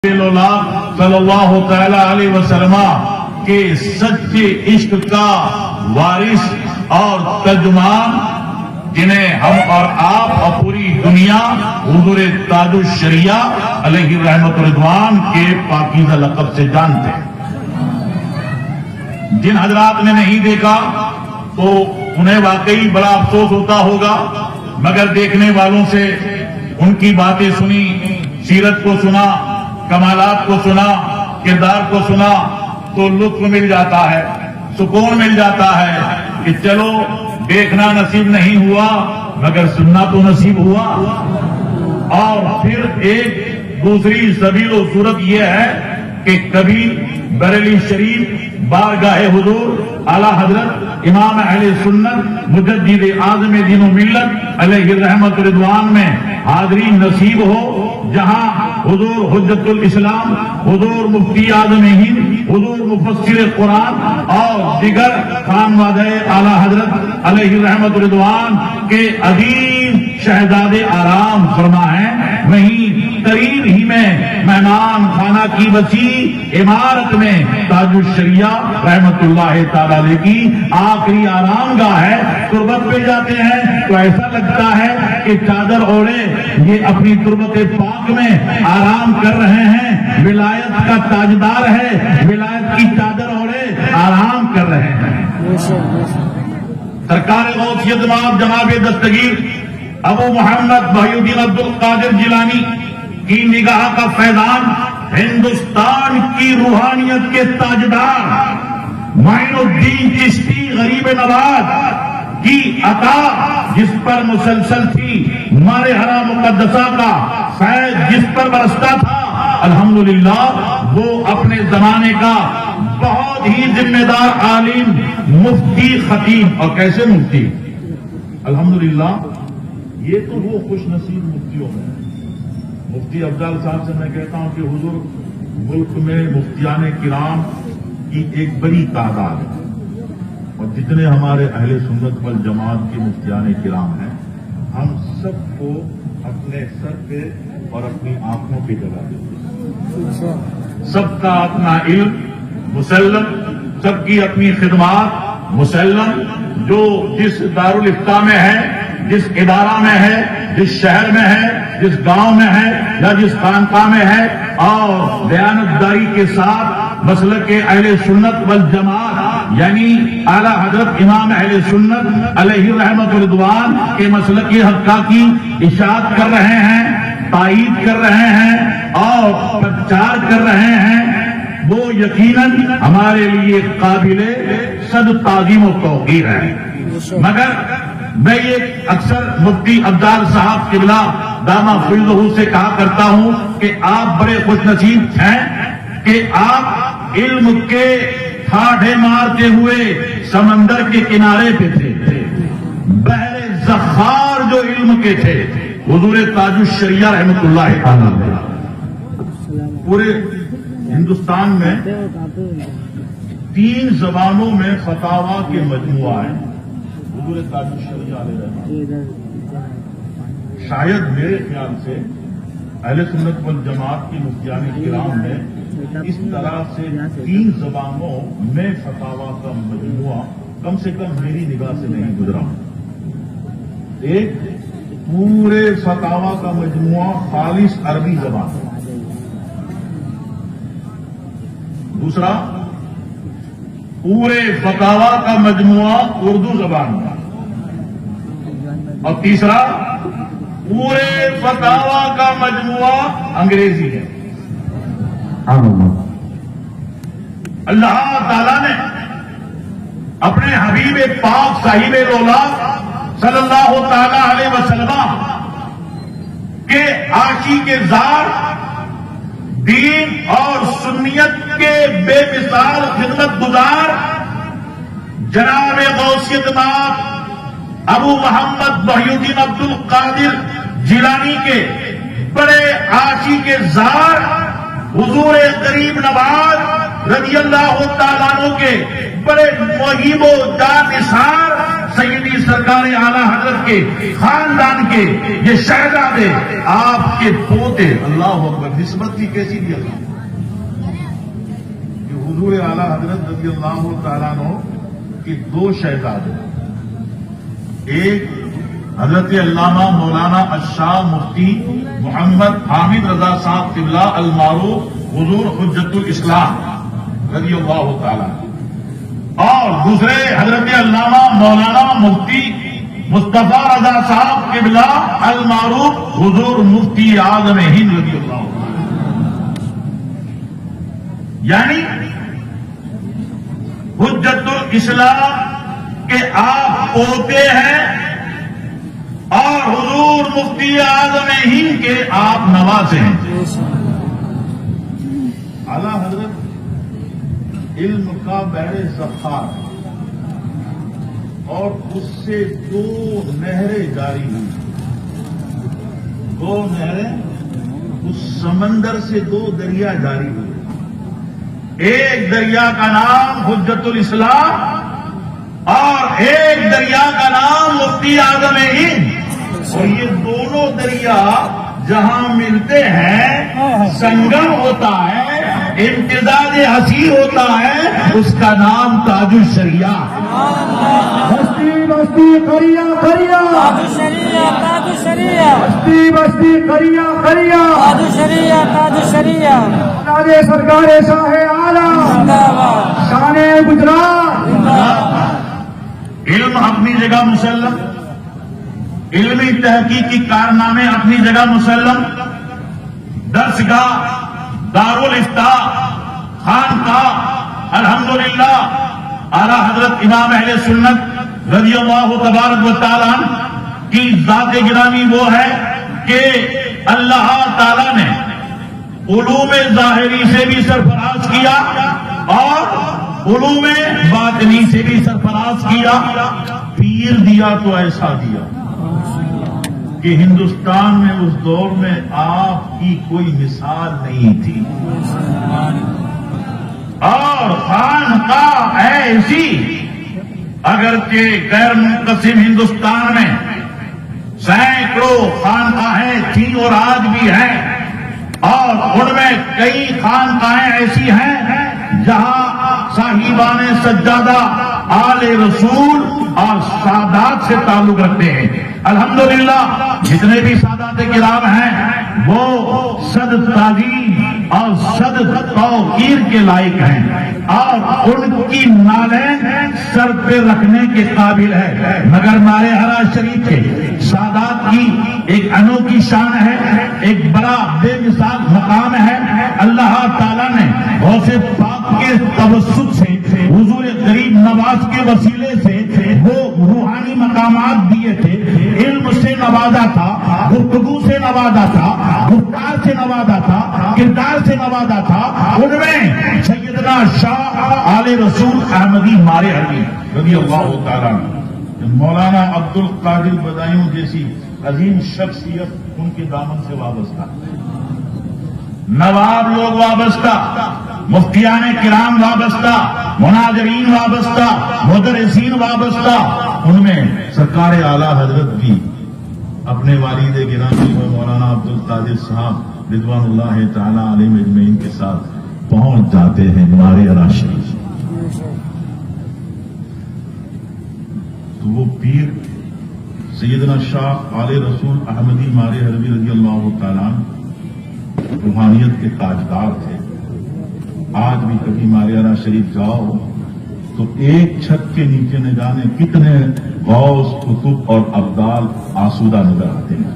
صلی اللہ تعالی علیہ وسلم کے سچے عشق کا وارث اور ترجمان، جنہیں ہم اور آپ اور پوری دنیا حضور تاج الشریعہ علیہ رحمت رضوان کے پاکیزہ لقب سے جانتے ہیں۔ جن حضرات نے نہیں دیکھا تو انہیں واقعی بڑا افسوس ہوتا ہوگا، مگر دیکھنے والوں سے ان کی باتیں سنی، سیرت کو سنا، کمالات کو سنا، کردار کو سنا تو لطف مل جاتا ہے، سکون مل جاتا ہے کہ چلو دیکھنا نصیب نہیں ہوا مگر سننا تو نصیب ہوا۔ اور پھر ایک دوسری سبیل و صورت یہ ہے کہ کبھی بریلی شریف بارگاہ حضور اعلی حضرت امام اہل سنت مجدد اعظم دین و ملت علیہ رحمت رضوان میں حاضری نصیب ہو، جہاں حضور حجت الاسلام، حضور مفتی اعظم ہند، حضور مفسر قرآن اور دیگر خانوادہ اعلی حضرت علیہ رحمت رضوان کے عظیم شہزادے آرام فرما ہیں، وہیں قریب ہی میں مہمان خانہ کی وسیع عمارت میں تاج الشریعہ رحمت اللہ تعالی علیہ کی آخری آرام گاہ ہے۔ تربت پہ جاتے ہیں تو ایسا لگتا ہے کہ چادر اوڑھے یہ اپنی تربت پاک میں آرام کر رہے ہیں، ولایت کا تاجدار ہے، ولایت کی چادر اوڑھے آرام کر رہے ہیں۔ سرکار غوثیت مآب جناب دستگیر ابو محمد محی الدین عبد القادر جیلانی کی نگاہ کا فیضان، ہندوستان کی روحانیت کے تاجدار معین الدین چشتی غریب نواز کی عطا جس پر مسلسل تھی، مارے حرا مقدسہ کا فیض جس پر برستا تھا، الحمدللہ وہ اپنے زمانے کا بہت ہی ذمہ دار عالم، مفتی، خطیب، اور کیسے مفتی، الحمدللہ یہ تو وہ خوش نصیب مفتیوں میں مفتی افضل صاحب سے میں کہتا ہوں کہ حضور ملک میں مفتیان کرام کی ایک بڑی تعداد ہے، اور جتنے ہمارے اہل سنت والجماعت کے مفتیان کرام ہیں، ہم سب کو اپنے سر پہ اور اپنی آنکھوں پہ جگہ دیتے ہیں۔ سب کا اپنا علم مسلم، سب کی اپنی خدمات مسلم، جو جس دارالافتاء میں ہے، جس ادارہ میں ہے، جس شہر میں ہے، جس گاؤں میں ہے یا جس خانقاہ میں ہے، اور دیانتداری کے ساتھ مسلک اہل سنت والجماعت یعنی اعلی حضرت امام اہل سنت علیہ رحمت رضوان کے مسلک حقہ کی اشاعت کر رہے ہیں، تائید کر رہے ہیں اور پرچار کر رہے ہیں، وہ یقیناً ہمارے لیے قابل صد تعظیم و توقیر ہے۔ مگر میں یہ اکثر مفتی ابدال صاحب قبلہ دامہ فیضہ سے کہا کرتا ہوں کہ آپ بڑے خوش نصیب ہیں کہ آپ علم کے ٹھاٹھے مارتے ہوئے سمندر کے کنارے پہ تھے، بحر زخار جو علم کے تھے، حضور تاج الشریعہ رحمت اللہ تعالی۔ پورے ہندوستان میں 3 زبانوں میں فتاوی کے مجموعہ ہیں، حضور تاج الشریعہ علیہ رحمت۔ شاید میرے خیال سے اہل سنت والجماعت کی مفتیان کرام میں اس طرح سے 3 زبانوں میں فتاوی کا مجموعہ کم سے کم میری نگاہ سے نہیں گزرا۔ ایک پورے فتاوی کا مجموعہ خالص عربی زبان، دوسرا پورے فتاوی کا مجموعہ اردو زبان کا، اور تیسرا پورے فتاوی کا مجموعہ انگریزی ہے۔ اللہ تعالیٰ نے اپنے حبیب پاک صاحب الاولاد صلی اللہ تعالی علیہ وسلم کے عاشق زار، دین اور سنیت کے بے مثال خدمت گزار جناب غوثیت مآب ابو محمد محی الدین عبد القادر جیلانی کے بڑے عاشق زار حضور غریب نواز رضی اللہ تعالیٰ عنہ کے بڑے مہیب و جانثار سیدی سرکار سرکار اعلیٰ حضرت کے خاندان کے یہ شہزادے آپ کے پوتے، اللہ اکبر، نسبت کی کیسی بھی اللہ کہ حضور اعلیٰ حضرت رضی اللہ تعالیٰ عنہ کے دو شہزادے، ایک حضرت علامہ مولانا الشاہ مفتی محمد حامد رضا صاحب قبلہ المعروف حضور حجت الاسلام رضی اللہ تعالیٰ، اور دوسرے حضرت علامہ مولانا مفتی مصطفیٰ رضا صاحب قبلہ المعروف حضور مفتی اعظم ہند رضی اللہ تعالیٰ، یعنی حجت الاسلام کے آپ پوتے ہیں اور حضور مفتی اعظم ہند کے آپ نواسے ہیں۔ اعلیٰ حضرت علم کا بحر ذخار اور اس سے دو نہریں جاری ہوئی، دو نہریں، اس سمندر سے دو دریا جاری ہوئے، ایک دریا کا نام حجت الاسلام اور ایک دریا کا نام مفتی اعظم ہند، اور یہ دونوں دریا جہاں ملتے ہیں سنگم ہوتا ہے، امتزاج حسین ہوتا ہے، اس کا نام تاج الشریعہ۔ بستی بستی کریا کریا تاج الشریعہ، تاج الشریعہ، بستی بستی کریا کریا تاج الشریعہ، تاج الشریعہ، تاج سرکار شاہ اعلیٰ، زندہ باد، شان گجرات۔ علم اپنی جگہ مسلم، علمی تحقیقی کارنامے اپنی جگہ مسلم، درسگاہ، دارالافتاء، خانقاہ، الحمدللہ اعلیٰ حضرت امام اہل سنت رضی اللہ تبارک و تعالیٰ عنہ کی ذات گرامی وہ ہے کہ اللہ تعالیٰ نے علوم ظاہری سے بھی سرفراز کیا اور علوم باطنی سے بھی سرفراز کیا، پیر دیا تو ایسا دیا کہ ہندوستان میں اس دور میں آپ کی کوئی مثال نہیں تھی، اور خانقاہ ایسی اگرچہ غیر منقسم ہندوستان میں سینکڑوں خانقاہیں تھیں اور آج بھی ہیں، اور ان میں کئی خانقاہیں ایسی ہیں جہاں صاحبان سجادہ آل رسول اور سادات سے تعلق رکھتے ہیں۔ الحمدللہ جتنے بھی سادات کرام ہیں وہ صد تعظیم اور صد توقیر کے لائق ہیں، اور ان کی نالیں سر پہ رکھنے کے قابل ہے، مگر مارے حرا شریف کے سادات کی ایک انوکھی شان ہے، ایک بڑا بے مثال مقام ہے۔ اللہ تعالیٰ نے غوث پاک کے توسط سے، حضور غریب نواز کے وسیلے سے وہ روحانی مقامات دیے تھے، علم سے نوازا تھا، گفتگو سے نوازا تھا، گفتار سے نوازا تھا، کردار سے نوازا تھا۔ ان میں سیدنا شاہ آل رسول احمدی مارے علی رضی اللہ تعالیٰ عنہ، مولانا عبد القادر بدایوں جیسی عظیم شخصیت ان کے دامن سے وابستہ، نواب لوگ وابستہ، مفتیان کرام وابستہ، مناظرین وابستہ، مدرسین وابستہ، ان میں سرکار اعلیٰ حضرت بھی اپنے والد گرامی مولانا عبد القادر صاحب رضوان اللہ تعالی علیہ اجمعین کے ساتھ پہنچ جاتے ہیں مارے علی شریف۔ تو وہ پیر سیدنا شاہ آل رسول احمدی مارے حلوی رضی اللہ تعالیٰ روحانیت کے تاجدار تھے۔ آج بھی کبھی مارے علی شریف جاؤ تو ایک چھت کے نیچے نہ جانے کتنے غوث، قطب اور ابدال آسودہ نظر آتے ہیں۔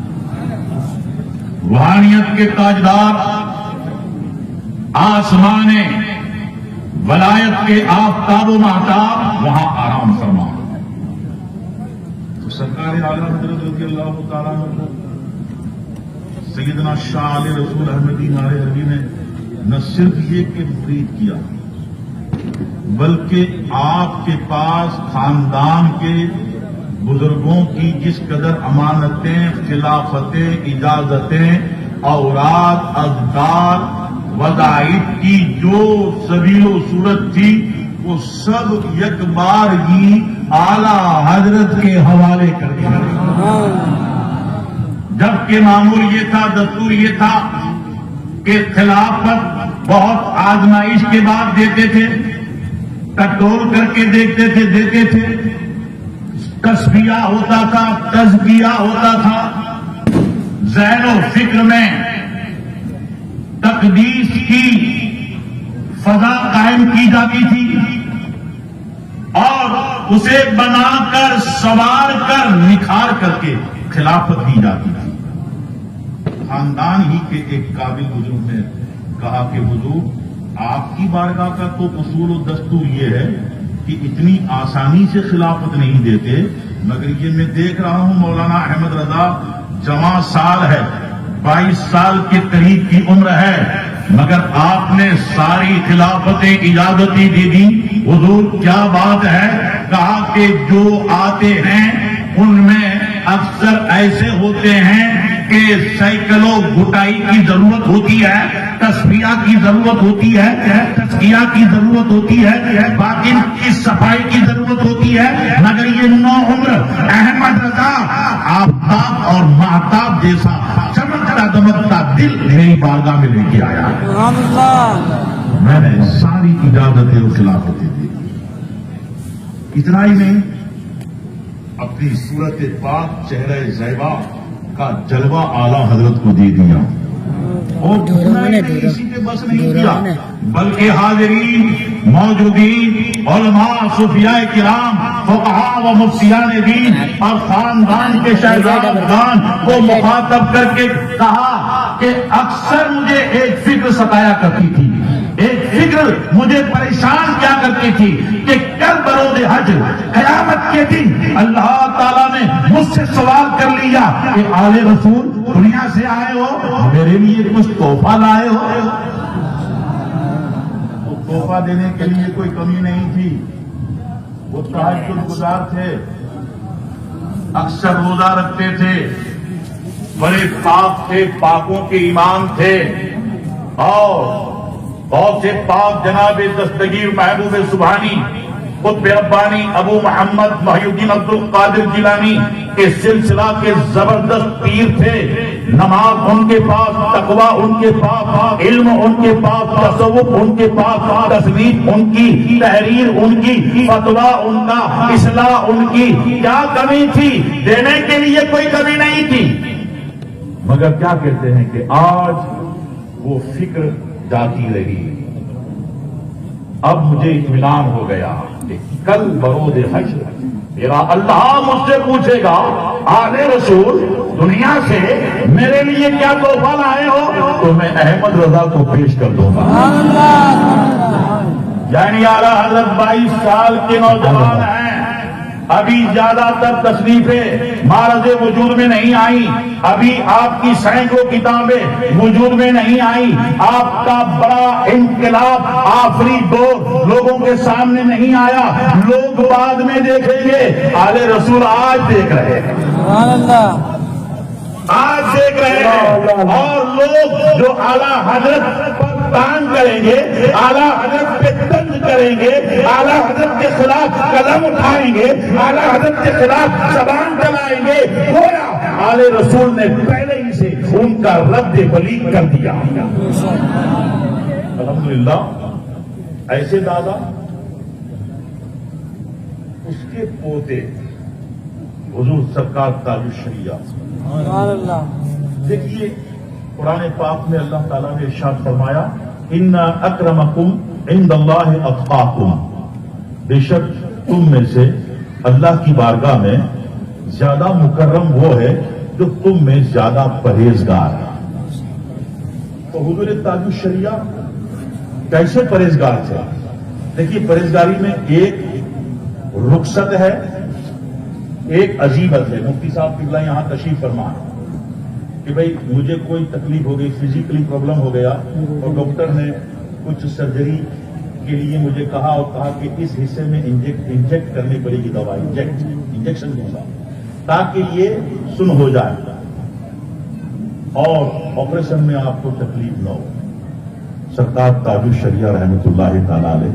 روحانیت کے تاجدار، آسمان ولایت کے آفتاب و مہتاب وہاں آرام فرما۔ تو سرکار اعلیٰ حضرت رضی اللہ تعالیٰ عنہ سیدنا شاہ علیہ رسول احمدی مارے حلوی نے نہ صرف یہ کہ مرید کیا، بلکہ آپ کے پاس خاندان کے بزرگوں کی جس قدر امانتیں، خلافتیں، اجازتیں، اوراد، اذکار، وظائف کی جو سبیل و صورت تھی، وہ سب یک بار ہی اعلی حضرت کے حوالے کر دیا، جبکہ معمول یہ تھا، دستور یہ تھا کہ خلافت بہت آزمائش کے بعد دیتے تھے، کنٹرول کر کے دیتے تھے، تصفیہ ہوتا تھا، تزکیہ ہوتا تھا، ذہن و فکر میں تقدیس کی فضا قائم کی جاتی تھی اور اسے بنا کر، سوار کر، نکھار کر کے خلافت دی جاتی تھی۔ خاندان ہی کے ایک قابل بزرگ نے کہا کہ حضور آپ کی بارگاہ کا تو اصول و دستور یہ ہے کہ اتنی آسانی سے خلافت نہیں دیتے، مگر یہ میں دیکھ رہا ہوں مولانا احمد رضا جوان سال ہے، 22 سال کے قریب کی عمر ہے، مگر آپ نے ساری خلافتیں اجازتی دے دی۔ حضور کیا بات ہے؟ کہا کہ جو آتے ہیں ان میں اکثر ایسے ہوتے ہیں کہ سائیکلوں گٹائی کی ضرورت ہوتی ہے، تصفیہ کی ضرورت ہوتی ہے، تزکیہ کی ضرورت ہوتی ہے، باطن کی صفائی کی ضرورت ہوتی ہے، مگر یہ نوعمر احمد رضا آفتاب اور مہتاب جیسا چمکتا دمکتا دل میری بارگاہ میں لے کے آیا ہے۔ سبحان اللہ۔ میں نے ساری اجازتیں اور خلافتیں دی، اتنا ہی نہیں، اپنی صورت پاک چہرہ زیبا کا جلوہ اعلی حضرت کو دے دیا، اور اسی کے بس نہیں کیا بلکہ حاضرین موجودین علماء صوفیاء کرام فقہاء و مفتیان دین اور خاندان کے شہزادگان کو مخاطب کر کے کہا کہ اکثر مجھے ایک فکر ستایا کرتی تھی، ایک فکر مجھے پریشان کیا کرتی تھی کہ کل بروز حج قیامت کے دن اللہ تعالیٰ نے مجھ سے سوال کر لیا کہ آل رسول دنیا سے آئے ہو، میرے لیے کچھ تحفہ لائے ہو؟ تو تحفہ دینے کے لیے کوئی کمی نہیں تھی، وہ تہجد گزار تھے، اکثر روزہ رکھتے تھے، بڑے پاک تھے، پاکوں کے امام تھے، اور بہت سے پاک جناب دستگیر محبوب سبحانی قطب ربانی ابو محمد محی الدین عبد القادر جیلانی کے سلسلہ کے زبردست پیر تھے۔ نماز ان کے پاس، تقوی ان کے پاس، علم ان کے پاس، تصوف ان کے پاس، تصنیف ان کی، تحریر ان کی، فتویٰ ان کا، اصلاح ان کی، کیا کمی تھی؟ دینے کے لیے کوئی کمی نہیں تھی، مگر کیا کہتے ہیں کہ آج وہ فکر جاتی رہی۔ اب مجھے اطمینان ہو گیا کہ کل بروز حج میرا اللہ مجھ سے پوچھے گا آل رسول دنیا سے میرے لیے کیا تحفہ لائے ہو، تو میں احمد رضا کو پیش کر دوں گا۔ یعنی اعلیٰ حضرت 22 سال کے نوجوان ہیں، ابھی زیادہ تر تصنیفیں معرض وجود میں نہیں آئی، ابھی آپ کی سینکڑوں کتابیں وجود میں نہیں آئی، آپ کا بڑا انقلاب آخری دور لوگوں کے سامنے نہیں آیا، لوگ بعد میں دیکھیں گے، آل رسول آج دیکھ رہے ہیں، سبحان اللہ۔ آج دیکھ رہے ہیں، اور لوگ جو اعلیٰ حضرت پر تان کریں گے، اعلیٰ حضرت پہ طنز کریں گے، اعلیٰ حضرت کے خلاف قلم اٹھائیں گے، اعلیٰ حضرت کے خلاف زبان چلائیں گے، گویا آل رسول نے پہلے ہی سے ان کا رد بلیغ کر دیا۔ الحمدللہ ایسے دادا، اس کے پوتے حضور سرکار تاج الشریعہ، سبحان اللہ۔ دیکھیے قرآن پاک میں اللہ تعالیٰ نے ارشاد فرمایا ان اکرمکم عند اللہ اتقاکم، بے شک تم میں سے اللہ کی بارگاہ میں زیادہ مکرم وہ ہے جو تم میں زیادہ پرہیزگار ہے۔ تو حضور تاج الشریعہ کیسے پرہیزگار تھے؟ دیکھیے پرہیزگاری میں ایک رخصت ہے، ایک عزیمت ہے۔ مفتی صاحب قبلہ یہاں تشریف فرما کہ بھئی مجھے کوئی تکلیف ہو گئی، فزیکلی پرابلم ہو گیا، اور ڈاکٹر نے کچھ سرجری کے لیے مجھے کہا، اور کہا کہ اس حصے میں انجیکٹ کرنی پڑے گی دوا، انجیکشن دوں گا تاکہ یہ سن ہو جائے اور آپریشن میں آپ کو تکلیف نہ ہو۔ سرکار تاج الشریعہ رحمۃ اللہ تعالی علیہ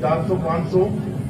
400-500,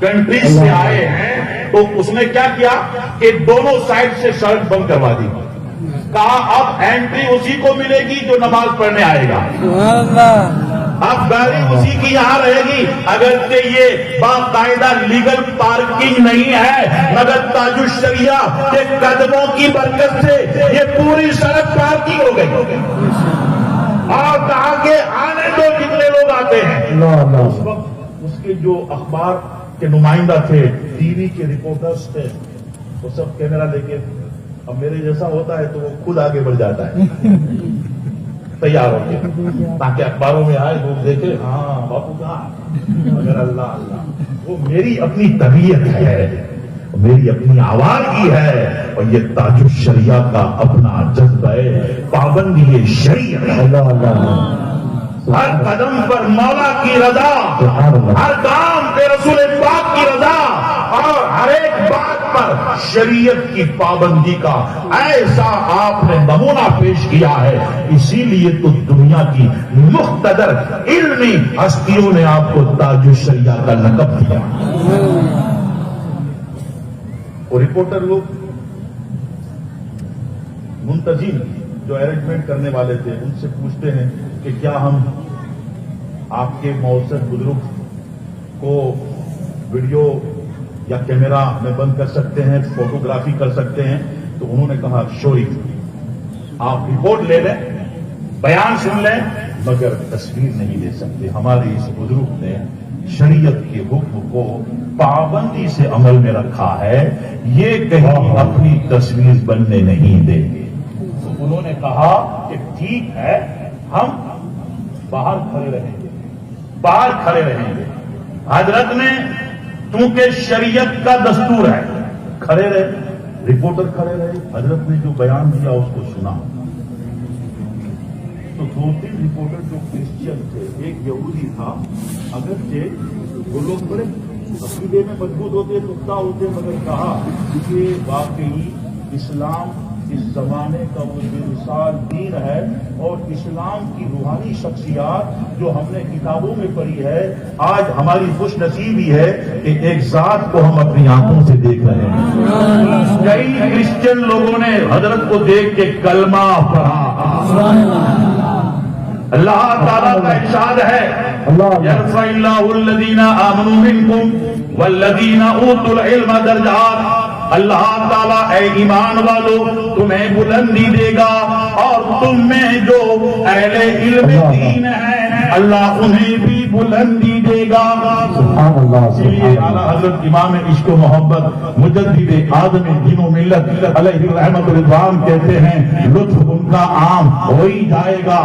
کنٹریز سے آئے ہیں، تو اس نے کیا کیا کہ دونوں سائڈ سے سڑک بند کروا دی، کہا اب اینٹری اسی کو ملے گی جو نماز پڑھنے آئے گا، اب گاڑی اسی کی یہاں رہے گی، اگرچہ یہ باقاعدہ لیگل پارکنگ نہیں ہے، مگر تاج الشریعہ کے قدموں کی برکت سے یہ پوری سڑک پارکنگ ہو گئی، اور کہا کہ آنے دو کتنے لوگ آتے ہیں۔ اس وقت اس کے جو اخبار کے نمائندہ تھے، ٹی وی کے رپورٹرز تھے، وہ سب کیمرہ لے کے، اب میرے جیسا ہوتا ہے تو وہ خود آگے بڑھ جاتا ہے تیار ہو کے، تاکہ اخباروں میں آئے لوگ دیکھے ہاں باپو کہاں، مگر اللہ اللہ وہ میری اپنی طبیعت ہے، میری اپنی آوازگی ہے، اور یہ تاج الشریعہ کا اپنا جذبہ ہے، پابندی شریعت ہے، ہر قدم پر مولا کی رضا، ہر کام پہ رسول پاک کی رضا، اور ہر ایک بات پر شریعت کی پابندی کا ایسا آپ نے نمونہ پیش کیا ہے، اسی لیے تو دنیا کی مقتدر علمی ہستیوں نے آپ کو تاج الشریعہ کا لقب دیا۔ اور رپورٹر لوگ منتظم جو ارینجمنٹ کرنے والے تھے ان سے پوچھتے ہیں کہ کیا ہم آپ کے معزز بزرگ کو ویڈیو یا کیمرہ میں بند کر سکتے ہیں، فوٹوگرافی کر سکتے ہیں؟ تو انہوں نے کہا شوری، آپ رپورٹ لے لیں، بیان سن لیں، مگر تصویر نہیں لے سکتے۔ ہمارے اس بزرگ نے شریعت کے حکم کو پابندی سے عمل میں رکھا ہے، یہ کہیں اپنی تصویر بننے نہیں دیں گے۔ تو انہوں نے کہا کہ ٹھیک ہے، ہم باہر کھڑے رہیں گے، باہر کھڑے رہیں گے۔ حضرت نے کیونکہ شریعت کا دستور ہے، کھڑے رہے، رپورٹر کھڑے رہے، حضرت نے جو بیان دیا اس کو سنا۔ تو دو تین رپورٹر جو کرسچن تھے، ایک یہودی تھا، اگرچہ وہ لوگ بڑے عقیدے میں مضبوط ہوتے، پختہ ہوتے، مگر کہا کہ واقعی اسلام اس زمانے کا وہ بے مثال دین ہے، اور اسلام کی روحانی شخصیات جو ہم نے کتابوں میں پڑھی ہے، آج ہماری خوش نصیبی ہے کہ ایک ذات کو ہم اپنی آنکھوں سے دیکھ رہے ہیں۔ کئی کرسچن لوگوں نے حضرت کو دیکھ کے کلمہ پڑھا۔ اللہ تعالیٰ کا ارشاد ہے، یرفع اللہ الذین آمنوا منکم والذین اوتوا العلم درجات، اللہ تعالیٰ اے ایمان والو تمہیں بلندی دے گا، اور تم میں جو اہل علم دین ہیں اللہ انہیں بھی بلندی دے گا۔ اسی لیے اعلیٰ حضرت امام عشق و محبت مجدد آدم دین و ملت علیہ رحمت رضوان کہتے ہیں، لطف ان کا عام ہو ہی جائے گا،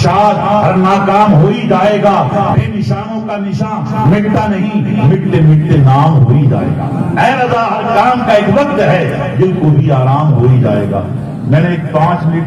شاد ہر ناکام ہو ہی جائے گا، بے نشانوں کا نشان مٹتا نہیں، مٹتے مٹتے نام ہو ہی جائے گا۔ اے رضا ہر کام کا ایک وقت ہے، دل کو بھی آرام ہو ہی جائے گا۔ میں نے ایک 5 منٹ